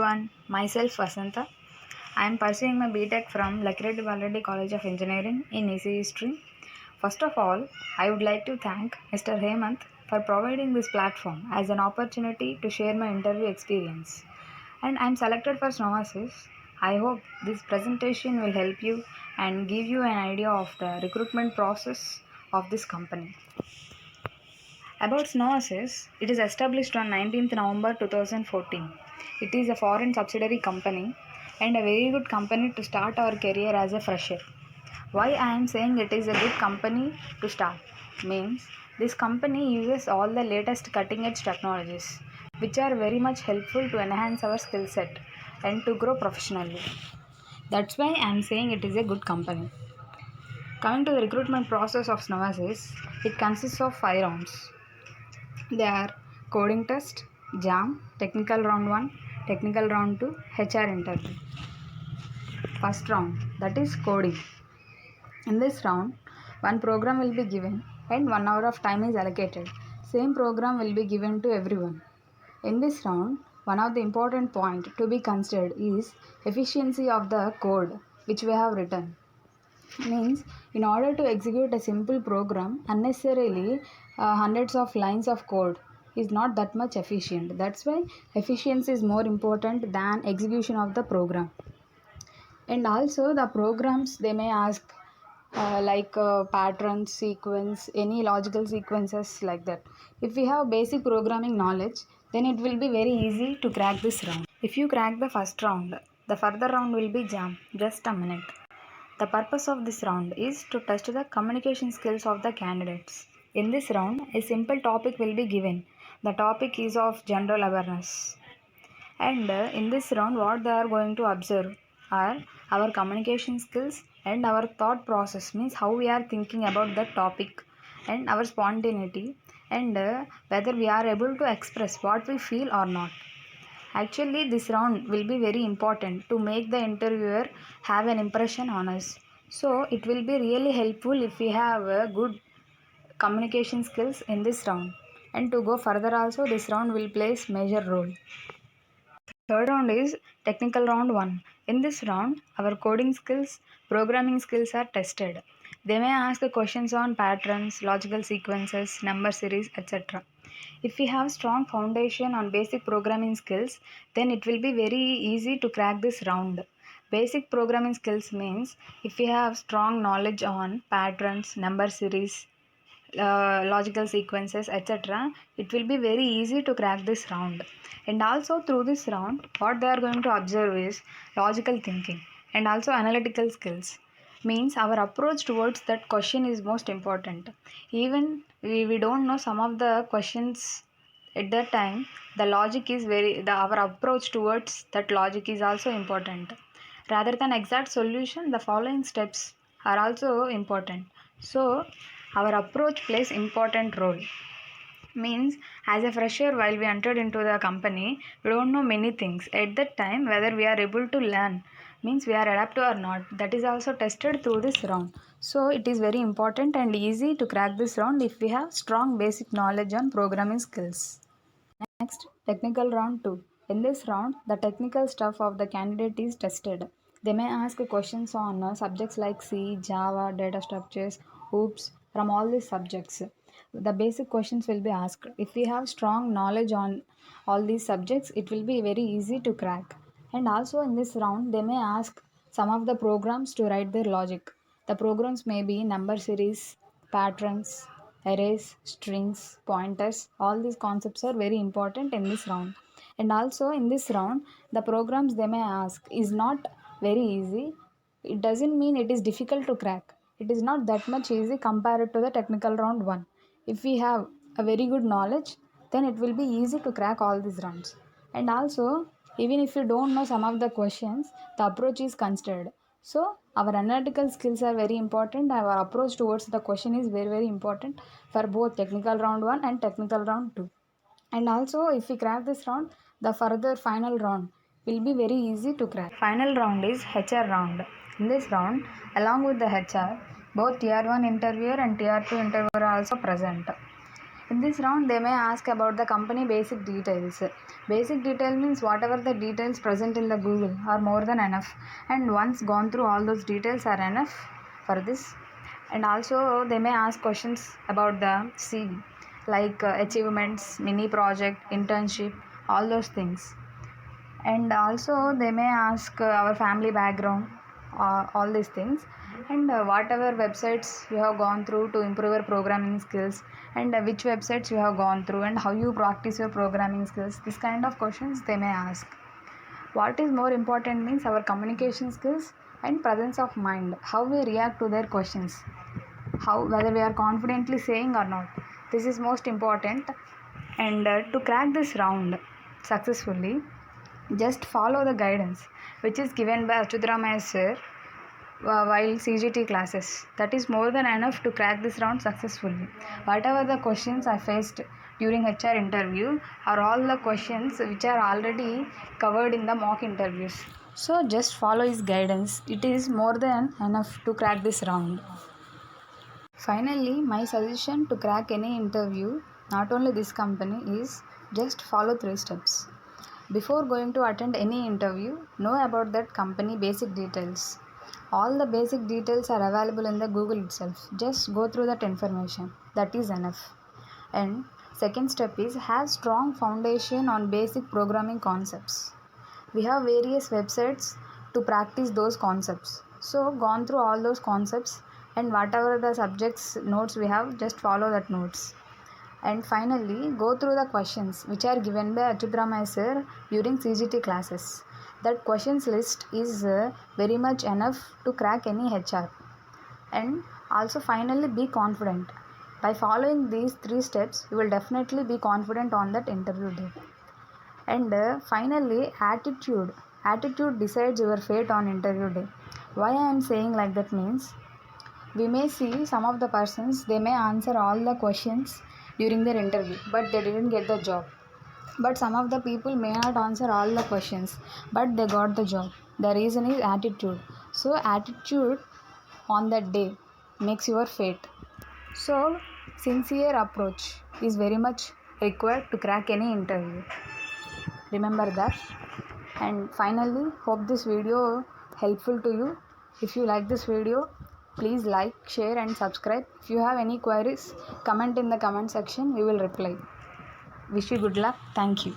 everyone, myself Vasanta. I am pursuing my BTech from Lakhireddy Valreddy College of Engineering in ECE stream. First of all, I would like to thank Mr. Hemant for providing this platform as an opportunity to share my interview experience. And I am selected for Snowasys. I hope this presentation will help you and give you an idea of the recruitment process of this company. About Snowasys, it is established on 19th November 2014. It is a foreign subsidiary company and a very good company to start our career as a fresher. Why I am saying it is a good company to start means this company uses all the latest cutting edge technologies which are very much helpful to enhance our skill set and to grow professionally. That's why I am saying it is a good company. Coming to the recruitment process of Snowasys, it consists of 5 rounds. They are coding test, JAM, technical round 1, technical round 2, HR interview. First round, that is coding. In this round, one program will be given and 1 hour of time is allocated. Same program will be given to everyone. In this round, one of the important point to be considered is efficiency of the code which we have written. Means in order to execute a simple program unnecessarily hundreds of lines of code is not that much efficient. That's why efficiency is more important than execution of the program. And also the programs they may ask pattern sequence, any logical sequences like that. If we have basic programming knowledge, then it will be very easy to crack this round. If you crack the first round, the further round will be jam. Just a minute. The purpose of this round is to test the communication skills of the candidates. In this round, a simple topic will be given. The topic is of general awareness. And in this round, what they are going to observe are our communication skills and our thought process, means how we are thinking about the topic and our spontaneity and whether we are able to express what we feel or not. Actually, this round will be very important to make the interviewer have an impression on us. So, it will be really helpful if we have good communication skills in this round. And to go further also, this round will plays major role. Third round is technical round 1. In this round, our coding skills, programming skills are tested. They may ask questions on patterns, logical sequences, number series, etc. If we have strong foundation on basic programming skills, then it will be very easy to crack this round. Basic programming skills means if we have strong knowledge on patterns, number series, logical sequences, etc., it will be very easy to crack this round. And also through this round, what they are going to observe is logical thinking and also analytical skills. Means our approach towards that question is most important. Even we don't know some of the questions at that time, the logic is our approach towards that logic is also important. Rather than exact solution, the following steps are also important. So our approach plays important role. Means as a fresher, while we entered into the company, we don't know many things at that time. Whether we are able to learn, means we are adaptive or not, that is also tested through this round. So it is very important and easy to crack this round if we have strong basic knowledge on programming skills. Next, technical round 2. In this round, the technical stuff of the candidate is tested. They may ask questions on subjects like C, Java, data structures, OOPS, from all these subjects. The basic questions will be asked. If we have strong knowledge on all these subjects, it will be very easy to crack. And also in this round, they may ask some of the programs to write their logic. The programs may be number series, patterns, arrays, strings, pointers. All these concepts are very important in this round. And also in this round, the programs they may ask is not very easy. It doesn't mean it is difficult to crack. It is not that much easy compared to the technical round 1. If we have a very good knowledge, then it will be easy to crack all these rounds. And also, even if you don't know some of the questions, the approach is considered. So our analytical skills are very important. Our approach towards the question is very important for both technical round 1 and technical round 2. And also if we crack this round, the further final round will be very easy to crack. Final round is HR round. In this round, along with the HR, both tier 1 interviewer and tier 2 interviewer are also present. In this round, they may ask about the company basic details. Basic detail means whatever the details present in the Google are more than enough. And once gone through, all those details are enough for this. And also, they may ask questions about the CV, like achievements, mini project, internship, all those things. And also, they may ask our family background, all these things, and whatever websites you have gone through to improve your programming skills, and which websites you have gone through, and how you practice your programming skills. This kind of questions they may ask. What is more important means our communication skills and presence of mind, how we react to their questions, how whether we are confidently saying or not. This is most important. And to crack this round successfully, just follow the guidance which is given by Achyutamaya sir while CGT classes. That is more than enough to crack this round successfully. Whatever the questions I faced during HR interview are all the questions which are already covered in the mock interviews. So just follow his guidance. It is more than enough to crack this round. Finally, my suggestion to crack any interview, not only this company, is just follow 3 steps. Before going to attend any interview, know about that company basic details. All the basic details are available in the Google itself. Just go through that information. That is enough. And second step is have strong foundation on basic programming concepts. We have various websites to practice those concepts. So gone through all those concepts, and whatever the subjects notes we have, just follow that notes. And finally, go through the questions which are given by Achyutamaya sir during CGT classes. That questions list is very much enough to crack any HR. And also finally, be confident. By following these 3 steps, you will definitely be confident on that interview day. And finally, attitude. Attitude decides your fate on interview day. Why I am saying like that means, we may see some of the persons, they may answer all the questions during their interview, but they didn't get the job. But some of the people may not answer all the questions, but they got the job. The reason is attitude. So attitude on that day makes your fate. So sincere approach is very much required to crack any interview. Remember that. And finally, hope this video helpful to you. If you like this video, please like, share and subscribe. If you have any queries, comment in the comment section. We will reply. Wish you good luck. Thank you.